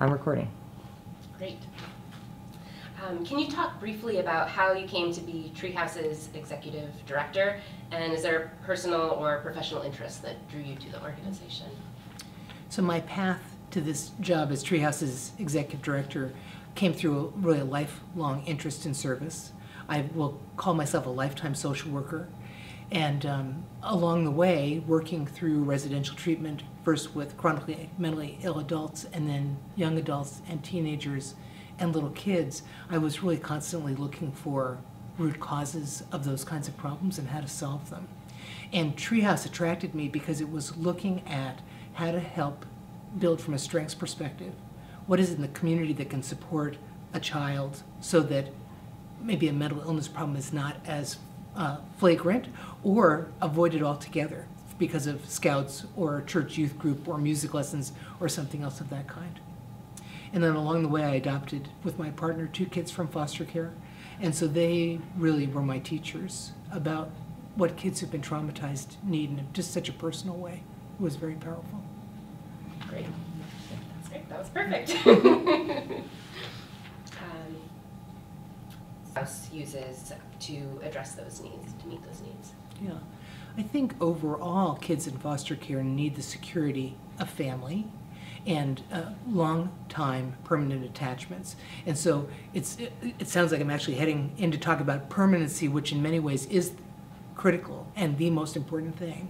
I'm recording. Great. Can you talk briefly about how you came to be Treehouse's executive director, and is there a personal or professional interest that drew you to the organization? So my path to this job as Treehouse's executive director came through a lifelong interest in service. I will call myself a lifetime social worker. And along the way, working through residential treatment, first with chronically mentally ill adults, and then young adults and teenagers and little kids, I was really constantly looking for root causes of those kinds of problems and how to solve them. And Treehouse attracted me because it was looking at how to help build from a strengths perspective. What is it in the community that can support a child so that maybe a mental illness problem is not as flagrant, or avoided altogether because of scouts or church youth group or music lessons or something else of that kind. And then along the way I adopted, with my partner, 2 kids from foster care, and so they really were my teachers about what kids who've been traumatized need in just such a personal way. It was very powerful. Great. That's great. That was perfect. House uses to address those needs, to meet those needs? Yeah. I think overall kids in foster care need the security of family and long-time permanent attachments. And so it sounds like I'm actually heading in to talk about permanency, which in many ways is critical and the most important thing.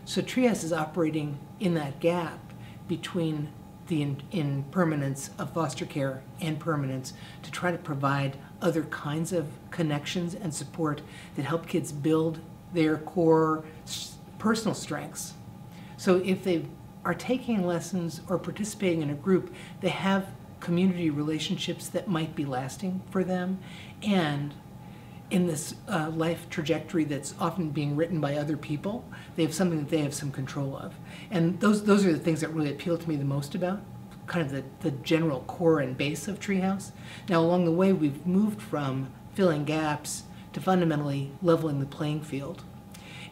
So Treehouse is operating in that gap between the impermanence of foster care and permanence to try to provide other kinds of connections and support that help kids build their core personal strengths. So if they are taking lessons or participating in a group, they have community relationships that might be lasting for them, and in this life trajectory that's often being written by other people, they have something that they have some control of. And those are the things that really appeal to me the most about kind of the general core and base of Treehouse. Now along the way we've moved from filling gaps to fundamentally leveling the playing field.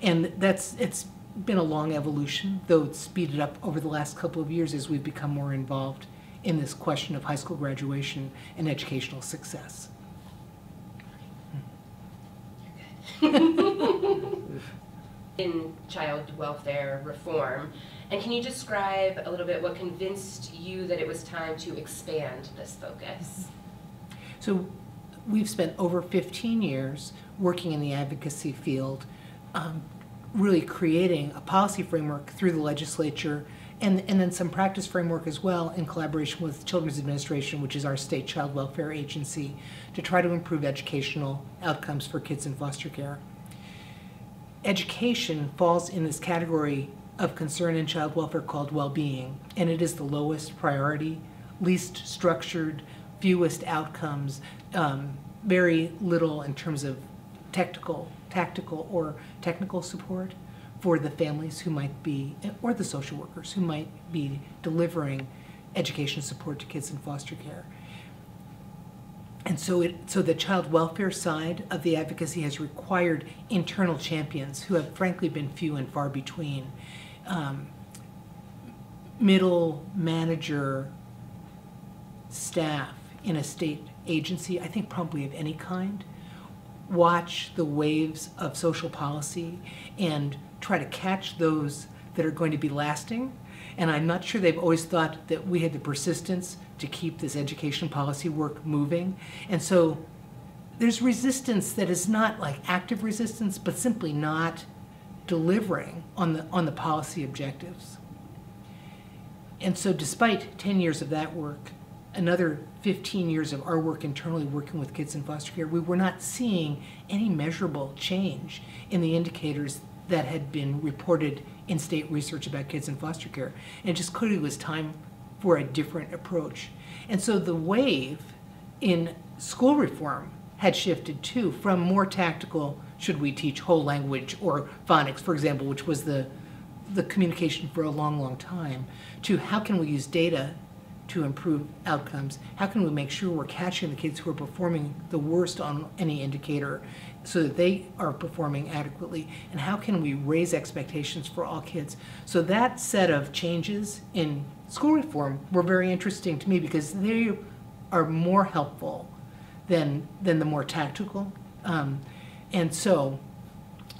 And it's been a long evolution, though it's speeded up over the last couple of years as we've become more involved in this question of high school graduation and educational success. In child welfare reform, and can you describe a little bit what convinced you that it was time to expand this focus? So we've spent over 15 years working in the advocacy field, really creating a policy framework through the legislature and then some practice framework as well in collaboration with Children's Administration, which is our state child welfare agency, to try to improve educational outcomes for kids in foster care. Education falls in this category of concern in child welfare called well-being, and it is the lowest priority, least structured, fewest outcomes, very little in terms of tactical or technical support for the families who might be, or the social workers who might be delivering education support to kids in foster care. And so the child welfare side of the advocacy has required internal champions who have frankly been few and far between. Middle manager staff in a state agency, I think probably of any kind, watch the waves of social policy and try to catch those that are going to be lasting. And I'm not sure they've always thought that we had the persistence to keep this education policy work moving. And so there's resistance that is not like active resistance, but simply not delivering on the policy objectives. And so despite 10 years of that work, another 15 years of our work internally working with kids in foster care, we were not seeing any measurable change in the indicators that had been reported in state research about kids in foster care. And it just clearly was time for a different approach. And so the wave in school reform had shifted too, from more tactical, should we teach whole language or phonics, for example, which was the communication for a long, long time, to how can we use data to improve outcomes? How can we make sure we're catching the kids who are performing the worst on any indicator so that they are performing adequately? And how can we raise expectations for all kids? So that set of changes in school reform were very interesting to me because they are more helpful than the more tactical. And so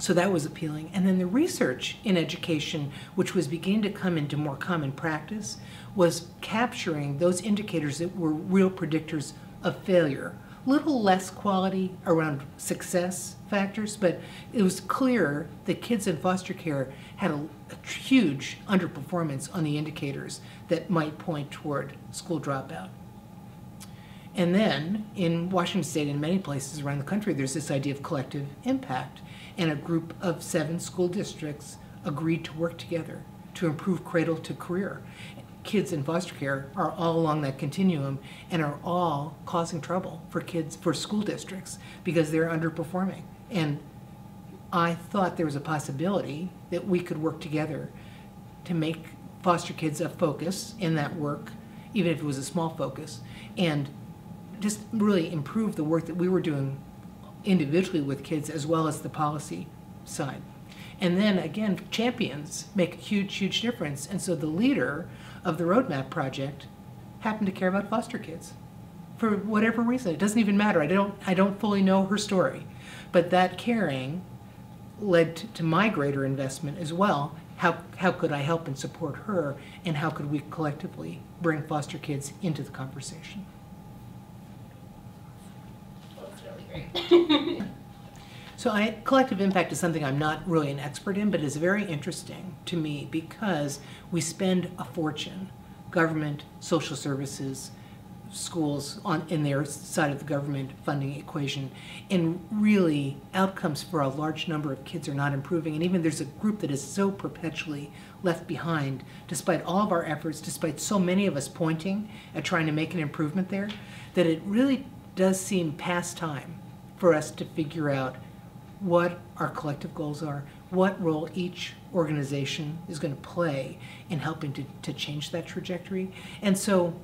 that was appealing. And then the research in education, which was beginning to come into more common practice, was capturing those indicators that were real predictors of failure. Little less quality around success factors, but it was clear that kids in foster care had a huge underperformance on the indicators that might point toward school dropout. And then in Washington State and many places around the country, there's this idea of collective impact. And a group of 7 school districts agreed to work together to improve cradle to career. Kids in foster care are all along that continuum and are all causing trouble for school districts because they're underperforming. And I thought there was a possibility that we could work together to make foster kids a focus in that work, even if it was a small focus, and just really improve the work that we were doing individually with kids as well as the policy side. And then again, champions make a huge, huge difference. And so the leader of the Roadmap Project happened to care about foster kids for whatever reason. It doesn't even matter. I don't fully know her story. But that caring led to my greater investment as well. How could I help and support her, and how could we collectively bring foster kids into the conversation? Great. So collective impact is something I'm not really an expert in, but it's very interesting to me because we spend a fortune, government, social services, schools in their side of the government funding equation, and really outcomes for a large number of kids are not improving. And even there's a group that is so perpetually left behind, despite all of our efforts, despite so many of us pointing at trying to make an improvement there, that it really does seem past time for us to figure out what our collective goals are, what role each organization is going to play in helping to change that trajectory. And so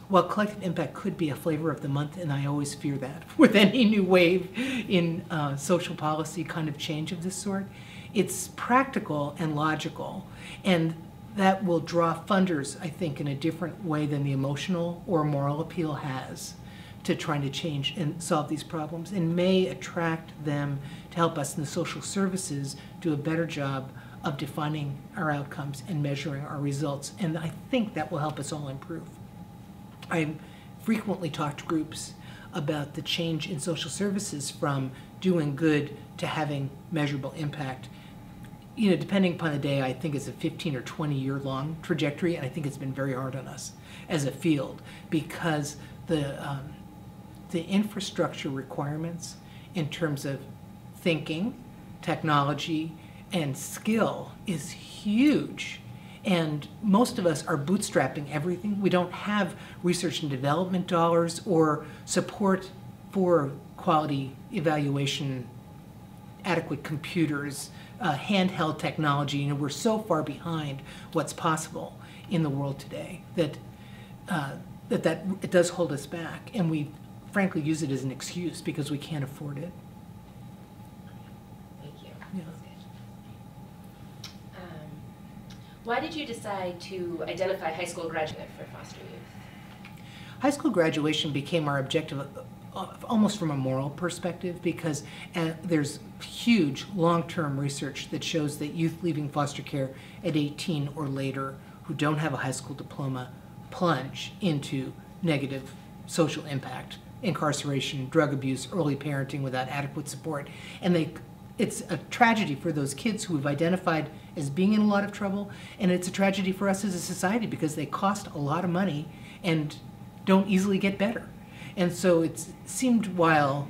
while collective impact could be a flavor of the month, and I always fear that with any new wave in social policy kind of change of this sort, it's practical and logical. And that will draw funders, I think, in a different way than the emotional or moral appeal has to trying to change and solve these problems, and may attract them to help us in the social services do a better job of defining our outcomes and measuring our results. And I think that will help us all improve. I frequently talk to groups about the change in social services from doing good to having measurable impact. You know, depending upon the day, I think it's a 15 or 20 year long trajectory, and I think it's been very hard on us as a field because the infrastructure requirements in terms of thinking, technology, and skill is huge. And most of us are bootstrapping everything. We don't have research and development dollars or support for quality evaluation, adequate computers, handheld technology. You know, we're so far behind what's possible in the world today that it does hold us back. And we frankly use it as an excuse because we can't afford it. Thank you. Yeah. That's good. Why did you decide to identify high school graduate for foster youth? High school graduation became our objective almost from a moral perspective because there's huge long-term research that shows that youth leaving foster care at 18 or later who don't have a high school diploma plunge into negative social impact, incarceration, drug abuse, early parenting without adequate support. And it's a tragedy for those kids who we've identified as being in a lot of trouble, and it's a tragedy for us as a society because they cost a lot of money and don't easily get better. And so it seemed, while,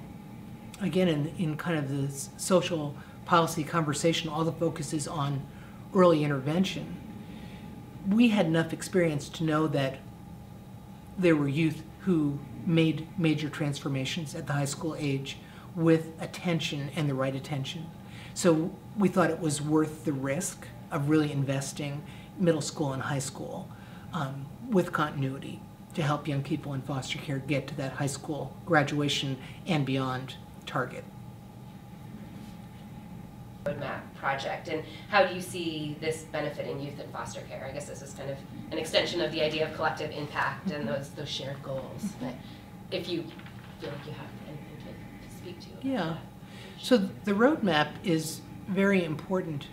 again, in kind of the social policy conversation, all the focus is on early intervention, we had enough experience to know that there were youth who made major transformations at the high school age with attention and the right attention. So we thought it was worth the risk of really investing middle school and high school with continuity. to help young people in foster care get to that high school graduation and beyond target. Roadmap project, and how do you see this benefiting youth in foster care? I guess this is kind of an extension of the idea of collective impact and those shared goals. But if you feel like you have anything to speak to. Yeah. That. So the roadmap is very important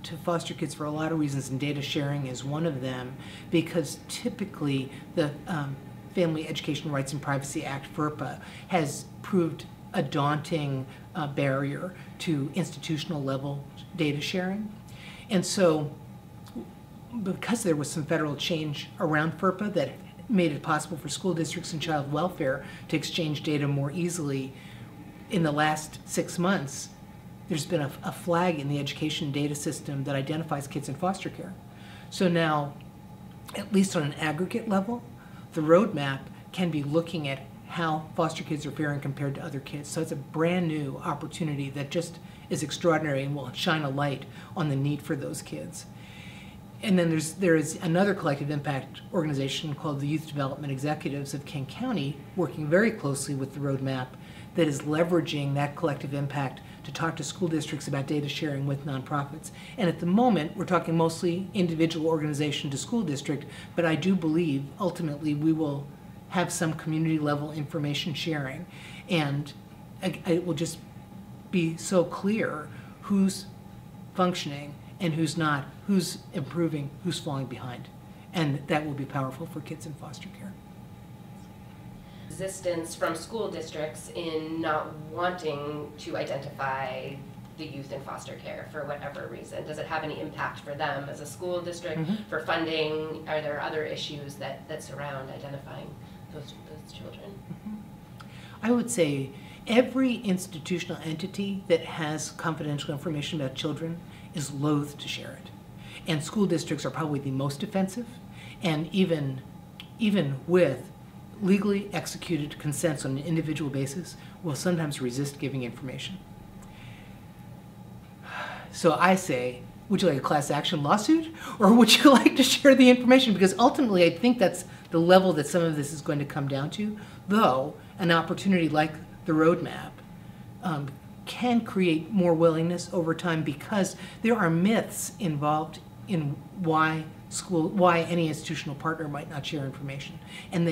to foster kids for a lot of reasons, and data sharing is one of them, because typically the Family Education Rights and Privacy Act, FERPA, has proved a daunting barrier to institutional level data sharing. And so because there was some federal change around FERPA that made it possible for school districts and child welfare to exchange data more easily, in the last 6 months, there's been a flag in the education data system that identifies kids in foster care. So now, at least on an aggregate level, the roadmap can be looking at how foster kids are faring compared to other kids. So it's a brand new opportunity that just is extraordinary and will shine a light on the need for those kids. And then there is another collective impact organization called the Youth Development Executives of King County, working very closely with the roadmap, that is leveraging that collective impact to talk to school districts about data sharing with nonprofits. And at the moment, we're talking mostly individual organization to school district, but I do believe ultimately we will have some community level information sharing, and it will just be so clear who's functioning and who's not, who's improving, who's falling behind. And that will be powerful for kids in foster care. Resistance from school districts in not wanting to identify the youth in foster care for whatever reason. Does it have any impact for them as a school district, for funding? Are there other issues that surround identifying those children? I would say every institutional entity that has confidential information about children is loath to share it. And school districts are probably the most defensive, and even with legally executed consents on an individual basis, will sometimes resist giving information. So I say, would you like a class action lawsuit, or would you like to share the information? Because ultimately I think that's the level that some of this is going to come down to, though an opportunity like the roadmap can create more willingness over time, because there are myths involved in why any institutional partner might not share information. And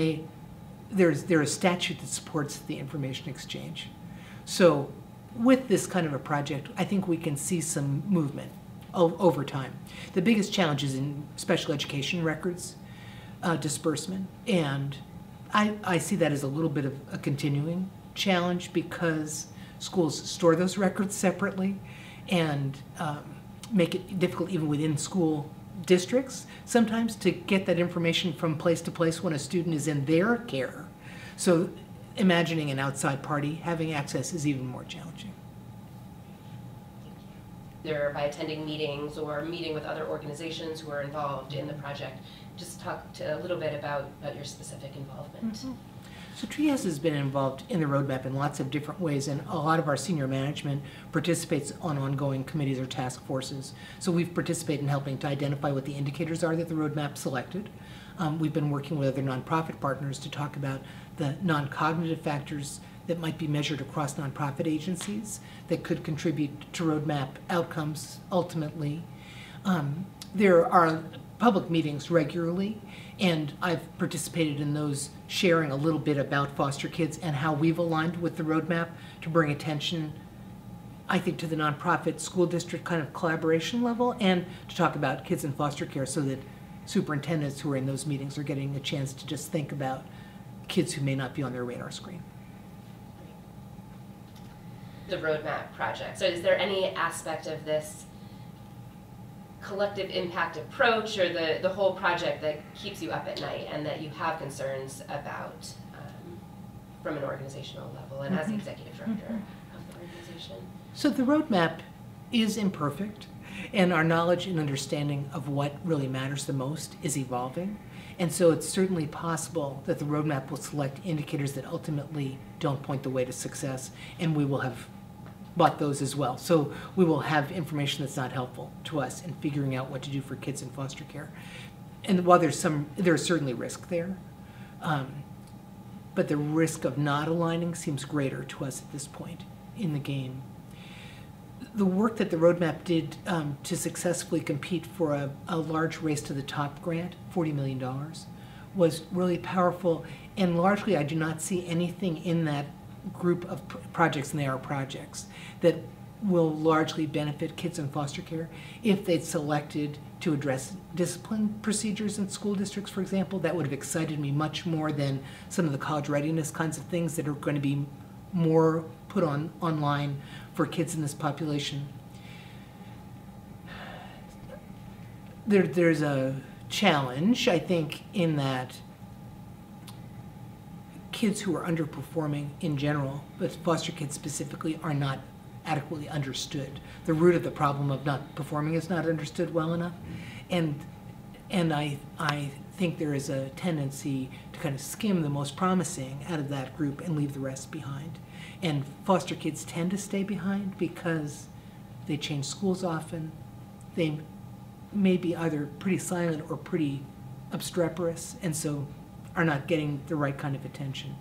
there's a statute that supports the information exchange. So with this kind of a project, I think we can see some movement over time. The biggest challenge is in special education records disbursement, and I see that as a little bit of a continuing challenge, because schools store those records separately and make it difficult even within school districts sometimes to get that information from place to place when a student is in their care. So imagining an outside party having access is even more challenging. Either by attending meetings or meeting with other organizations who are involved in the project, just talk a little bit about your specific involvement. So Treehouse has been involved in the roadmap in lots of different ways, and a lot of our senior management participates on ongoing committees or task forces. So we've participated in helping to identify what the indicators are that the roadmap selected. We've been working with other nonprofit partners to talk about the non-cognitive factors that might be measured across nonprofit agencies that could contribute to roadmap outcomes ultimately. There are public meetings regularly, and I've participated in those, sharing a little bit about foster kids and how we've aligned with the roadmap to bring attention, I think, to the nonprofit school district kind of collaboration level, and to talk about kids in foster care so that superintendents who are in those meetings are getting a chance to just think about kids who may not be on their radar screen. The roadmap project. So is there any aspect of this collective impact approach or the whole project that keeps you up at night and that you have concerns about from an organizational level and as the executive director of the organization? So the roadmap is imperfect, and our knowledge and understanding of what really matters the most is evolving. And so it's certainly possible that the roadmap will select indicators that ultimately don't point the way to success, and we will have bought those as well. So we will have information that's not helpful to us in figuring out what to do for kids in foster care. And while there's certainly risk there, But the risk of not aligning seems greater to us at this point in the game. The work that the roadmap did to successfully compete for a large Race to the Top grant, $40 million, was really powerful. And largely, I do not see anything in that group of projects, and they are projects, that will largely benefit kids in foster care. If they'd selected to address discipline procedures in school districts, for example, that would have excited me much more than some of the college readiness kinds of things that are going to be more put online for kids in this population. There's a challenge, I think, in that kids who are underperforming in general, but foster kids specifically, are not adequately understood. The root of the problem of not performing is not understood well enough. And I think there is a tendency to kind of skim the most promising out of that group and leave the rest behind. And foster kids tend to stay behind because they change schools often. They may be either pretty silent or pretty obstreperous, and so are not getting the right kind of attention.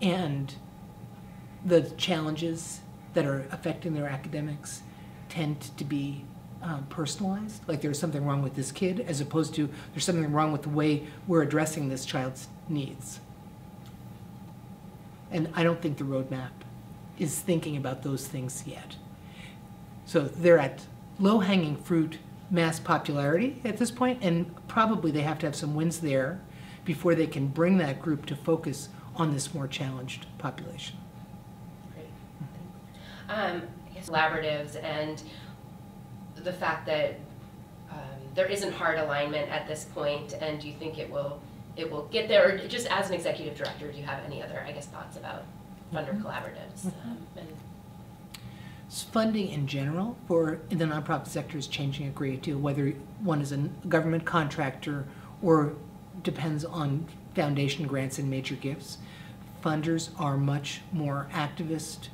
And the challenges that are affecting their academics tend to be personalized, like there's something wrong with this kid, as opposed to there's something wrong with the way we're addressing this child's needs. And I don't think the roadmap is thinking about those things yet. So they're at low-hanging fruit mass popularity at this point, and probably they have to have some wins there before they can bring that group to focus on this more challenged population. Great. I guess collaboratives and the fact that there isn't hard alignment at this point, and do you think it will get there? Or just as an executive director, do you have any other, I guess, thoughts about funder collaboratives? And Funding in general for the nonprofit sector is changing a great deal, whether one is a government contractor or depends on foundation grants and major gifts. Funders are much more activist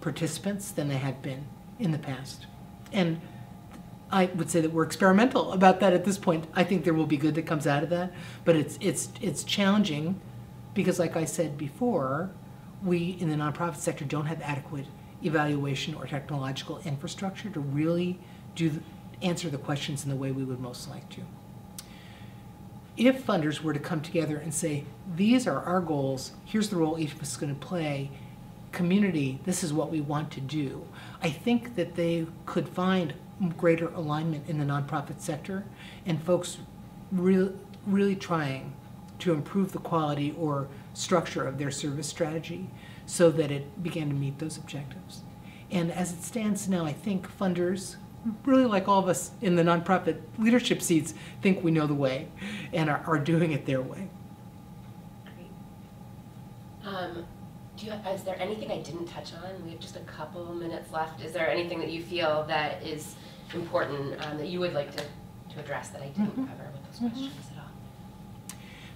participants than they have been in the past. And I would say that we're experimental about that at this point. I think there will be good that comes out of that, but it's challenging because, like I said before, we in the nonprofit sector don't have adequate evaluation or technological infrastructure to really answer the questions in the way we would most like to. If funders were to come together and say, these are our goals, here's the role each of us is going to play, community, this is what we want to do, I think that they could find greater alignment in the nonprofit sector, and folks really trying to improve the quality or structure of their service strategy so that it began to meet those objectives. And as it stands now, I think funders, really like all of us in the nonprofit leadership seats, think we know the way and are doing it their way. great. Is there anything I didn't touch on? We have just a couple minutes left. Is there anything that you feel that is important that you would like to address that I didn't cover with those questions at all?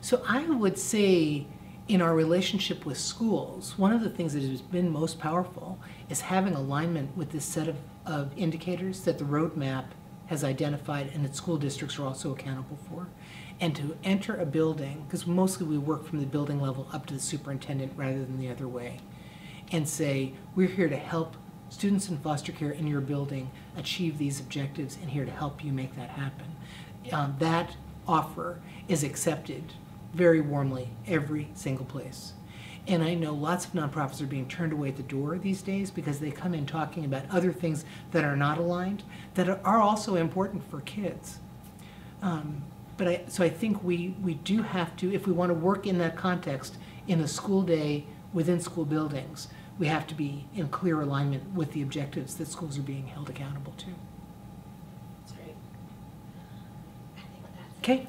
So I would say in our relationship with schools, one of the things that has been most powerful is having alignment with this set of indicators that the roadmap has identified and that school districts are also accountable for. And to enter a building, because mostly we work from the building level up to the superintendent rather than the other way, and say, we're here to help students in foster care in your building achieve these objectives and here to help you make that happen. That offer is accepted very warmly every single place. And I know lots of nonprofits are being turned away at the door these days because they come in talking about other things that are not aligned, that are also important for kids. So I think we do have to, if we want to work in that context in a school day within school buildings, we have to be in clear alignment with the objectives that schools are being held accountable to. That's great. I think that's it. Okay.